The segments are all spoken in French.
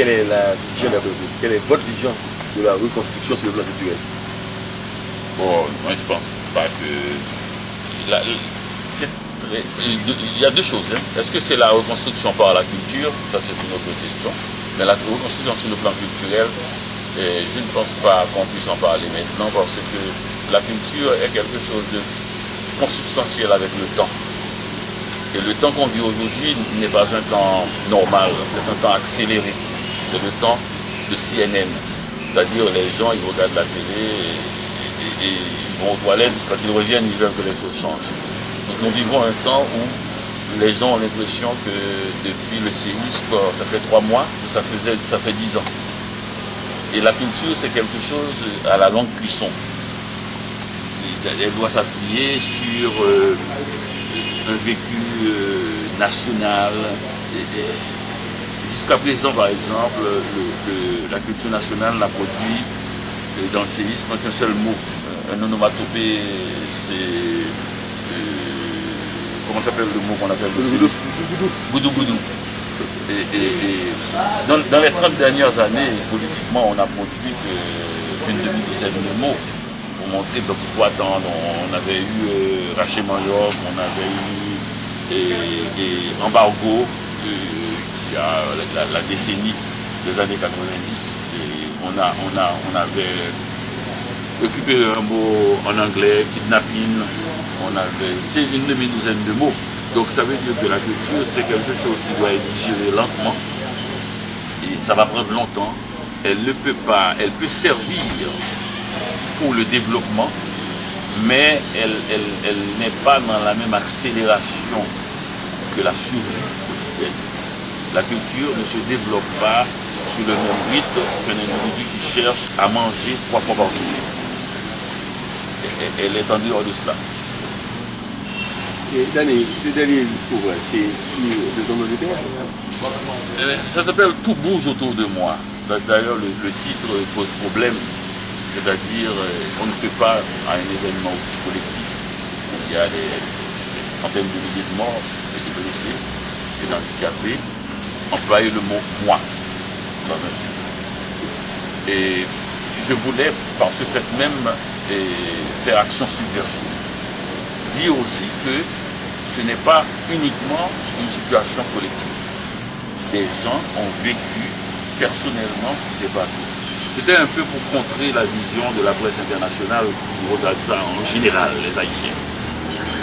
quelle est la vision d'Abreu? Quelle est votre vision de la reconstruction sur le plan culturel? Bon, moi je pense pas que... il y a deux choses. Hein. Est-ce que c'est la reconstruction par la culture? Ça c'est une autre question. Mais la reconstruction sur le plan culturel, je ne pense pas qu'on puisse en parler maintenant parce que la culture est quelque chose de consubstantiel avec le temps. Et le temps qu'on vit aujourd'hui n'est pas un temps normal, c'est un temps accéléré. C'est le temps de CNN. C'est-à-dire les gens, ils regardent la télé et ils vont aux toilettes. Quand ils reviennent, ils veulent que les choses changent. Donc nous vivons un temps où les gens ont l'impression que depuis le séisme, ça fait 3 mois, que ça fait 10 ans. Et la culture, c'est quelque chose à la longue cuisson. Elle doit s'appuyer sur un vécu national. Jusqu'à présent, par exemple, la culture nationale n'a produit dans le séisme qu'un seul mot. Un onomatopée, c'est... comment s'appelle le mot qu'on appelle le séisme? Goudou goudou. Dans les 30 dernières années, politiquement, on a produit qu'une demi-douzaine de mots. Pour montrer qu'il faut attendre. On avait eu Rachet Manioc, on avait eu Embargo, qui a la décennie des années 90. Et on avait récupéré un mot en anglais, kidnapping, c'est une demi-douzaine de mots. Donc ça veut dire que la culture, c'est quelque chose qui doit être digéré lentement. Et ça va prendre longtemps. Elle peut servir pour le développement, mais elle n'est pas dans la même accélération que la survie quotidienne. La culture ne se développe pas sur le même rythme qu'un individu qui cherche à manger 3 fois par jour. Elle est en dehors de cela. Et le dernier livre, c'est sur le don de terre. Ça s'appelle Tout bouge autour de moi. D'ailleurs, le titre pose problème. C'est-à-dire, on ne peut pas, à un événement aussi collectif, où il y a des centaines de milliers de morts, des blessés, des handicapés, employer le mot « moi » dans un titre. Et je voulais, par ce fait même, faire action subversive. Dire aussi que ce n'est pas uniquement une situation collective. Des gens ont vécu personnellement ce qui s'est passé. C'était un peu pour contrer la vision de la presse internationale qui regarde ça en général, les Haïtiens.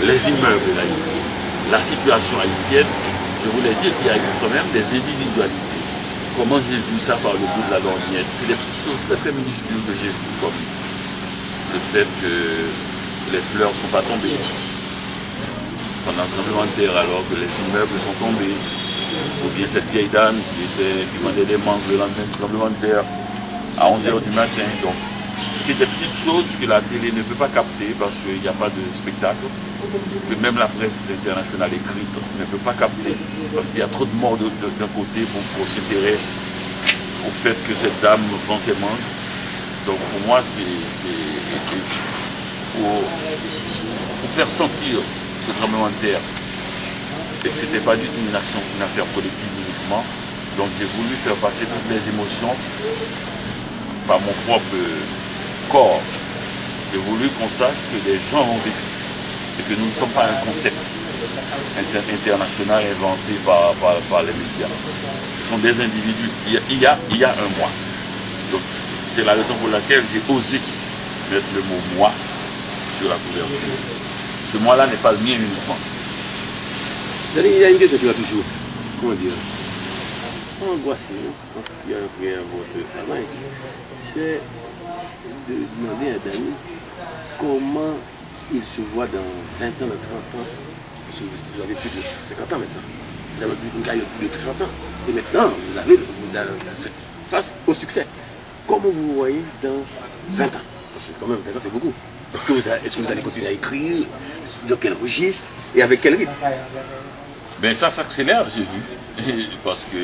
Les immeubles haïtiens, la situation haïtienne, je voulais dire qu'il y a eu quand même des individualités. Comment j'ai vu ça par le bout de la lorgnette? C'est des petites choses très très minuscules que j'ai vues, comme le fait que les fleurs ne sont pas tombées pendant le tremblement de terre alors que les immeubles sont tombés. Ou bien cette vieille dame qui vendait des mangues le lendemain du tremblement de terre à 11h du matin. Donc, c'est des petites choses que la télé ne peut pas capter parce qu'il n'y a pas de spectacle, que même la presse internationale écrite ne peut pas capter parce qu'il y a trop de morts d'un côté pour qu'on s'intéresse au fait que cette dame vend ses mangues. Donc, pour moi, c'est pour faire sentir ce tremblement de terre et que ce n'était pas du tout une affaire collective uniquement. Donc, j'ai voulu faire passer toutes les émotions par mon propre corps. J'ai voulu qu'on sache que des gens ont vécu et que nous ne sommes pas un concept international inventé par les médias. Ce sont des individus. Il y a un moi. Donc c'est la raison pour laquelle j'ai osé mettre le mot moi sur la couverture. Ce moi-là n'est pas le mien uniquement. Il y a une question qui va toujours, comment dire, angoissé en ce qui a entré à votre travail, c'est de demander à Dany comment il se voit dans 20 ans, dans 30 ans, parce que vous avez plus de 50 ans maintenant, vous avez une carrière de plus de 30 ans, et maintenant vous avez fait face au succès. Comment vous voyez dans 20 ans? Parce que quand même 20 ans c'est beaucoup. Est-ce que vous allez continuer à écrire? Dans quel registre? Et avec quel rythme? Ben ça s'accélère, j'ai vu, parce que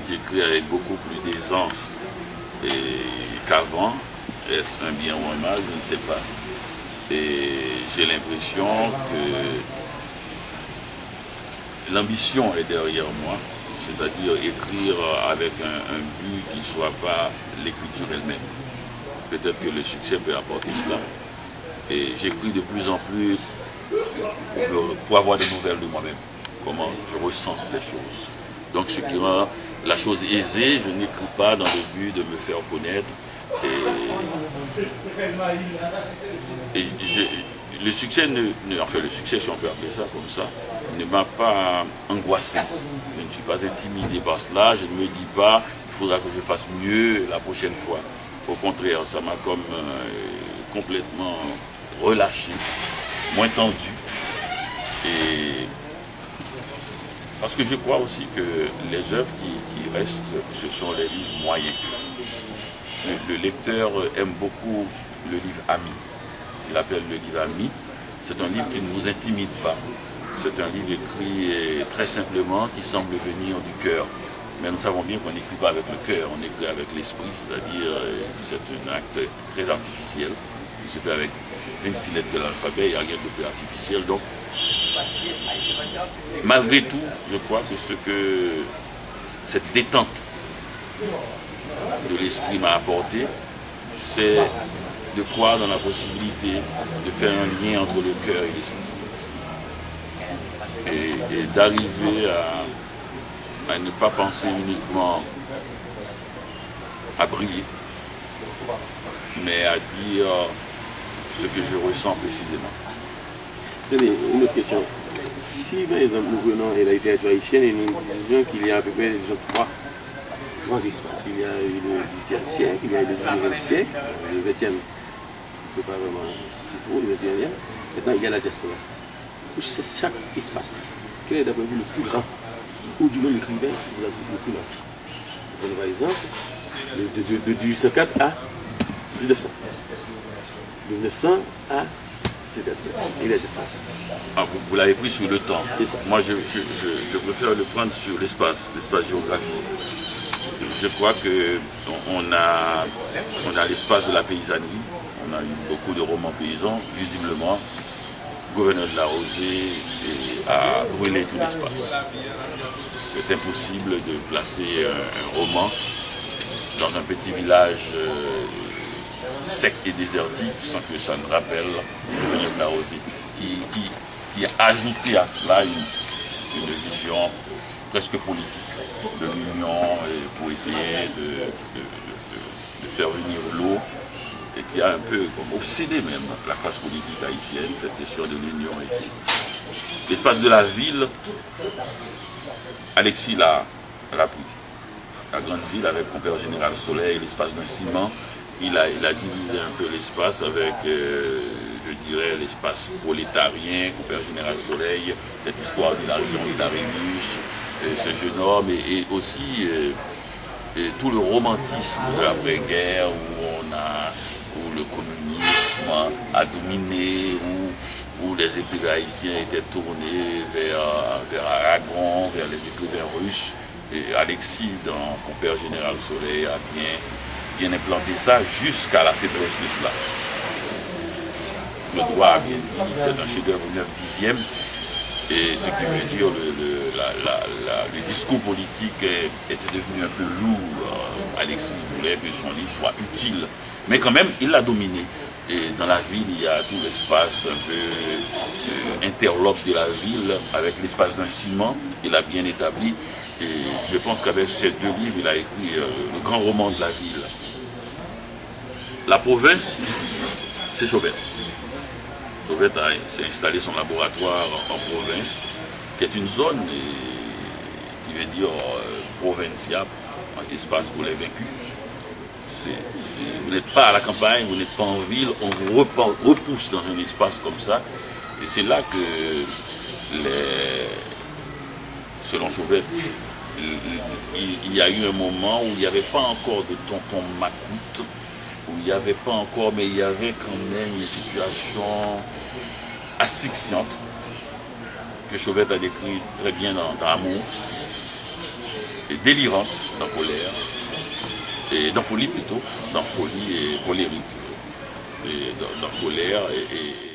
j'écris avec beaucoup plus d'aisance qu'avant. Est-ce un bien ou un mal, je ne sais pas. Et j'ai l'impression que l'ambition est derrière moi. Je c'est-à-dire écrire avec un but qui ne soit pas l'écriture elle-même. Peut-être que le succès peut apporter cela. Et j'écris de plus en plus pour avoir des nouvelles de moi-même, comment je ressens les choses. Donc ce qui rend la chose aisée, je n'écris pas dans le but de me faire connaître. Et le succès, enfin le succès, si on peut appeler ça comme ça, ne m'a pas angoissé. Je ne suis pas intimidé par cela, je ne me dis pas il faudra que je fasse mieux la prochaine fois. Au contraire, ça m'a comme complètement relâché, moins tendu. Et parce que je crois aussi que les œuvres qui restent, ce sont les livres moyens. Le lecteur aime beaucoup le livre ami. Il appelle le livre ami. C'est un livre qui ne vous intimide pas. C'est un livre écrit très simplement, qui semble venir du cœur. Mais nous savons bien qu'on n'écrit pas avec le cœur, on écrit avec l'esprit, c'est-à-dire c'est un acte très artificiel qui se fait avec 26 lettres de l'alphabet, il n'y a rien de plus artificiel. Donc, malgré tout, je crois que cette détente de l'esprit m'a apporté, c'est de croire dans la possibilité de faire un lien entre le cœur et l'esprit. Et d'arriver à ne pas penser uniquement à briller, mais à dire ce que je ressens précisément. Tenez, une autre question. Si par exemple nous venons à la littérature haïtienne et nous disons qu'il y a à peu près trois grands espaces. Il y a eu le 18e siècle, il y a eu le 19e siècle, le 20e, je ne peux pas vraiment citer trop, le 21e. Maintenant il y a la diaspora. Pour chaque espace, quel est d'après vous le plus grand, ou du moins l'écrivain le plus grand? Donc, par exemple, de 1804 à 1900. De 1900 à et la diaspora. Ah, vous l'avez pris sur le temps. Moi, je préfère le prendre sur l'espace géographique. Je crois qu'on a l'espace de la paysannerie. On a eu beaucoup de romans paysans, visiblement. Gouverneur de la Rosée a brûlé tout l'espace. C'est impossible de placer un roman dans un petit village sec et désertique sans que ça ne rappelle Gouverneur de la Rosée, qui a ajouté à cela une vision presque politique de l'Union pour essayer de faire venir l'eau, et qui a un peu comme obsédé même la classe politique haïtienne, cette question de l'Union et tout. L'espace de la ville, Alexis l'a pris. La grande ville avec compère général Soleil, l'espace d'un ciment, il a divisé un peu l'espace avec, je dirais, l'espace prolétarien, compère général Soleil, cette histoire d'Hilarius, ce jeune homme, et aussi tout le romantisme de l'après-guerre où le communisme a dominé, où les écrivains haïtiens étaient tournés vers Aragon, vers les écrivains russes. Et Alexis, dans compère général Soleil, a bien implanté ça jusqu'à la faiblesse de cela. Le droit a bien dit, c'est un chef-d'œuvre 9/10e, et ce qui veut dire le discours politique était devenu un peu lourd. Alexis voulait que son livre soit utile, mais quand même il l'a dominé. Et dans la ville, il y a tout l'espace un peu interlope de la ville, avec l'espace d'un ciment, il a bien établi. Et je pense qu'avec ces deux livres, il a écrit le grand roman de la ville. La province, c'est Chauvet. Chauvet s'est installé son laboratoire en province, qui est une zone qui veut dire provincia, un espace pour les vaincus. Vous n'êtes pas à la campagne, vous n'êtes pas en ville, on vous repousse dans un espace comme ça. Et c'est là que, selon Chauvet, il y a eu un moment où il n'y avait pas encore de tonton Macoute, où il n'y avait pas encore, mais il y avait quand même une situation asphyxiante que Chauvet a décrit très bien dans Amour, et délirante dans Colère, et dans Folie plutôt, dans Folie et colérique, et dans Colère et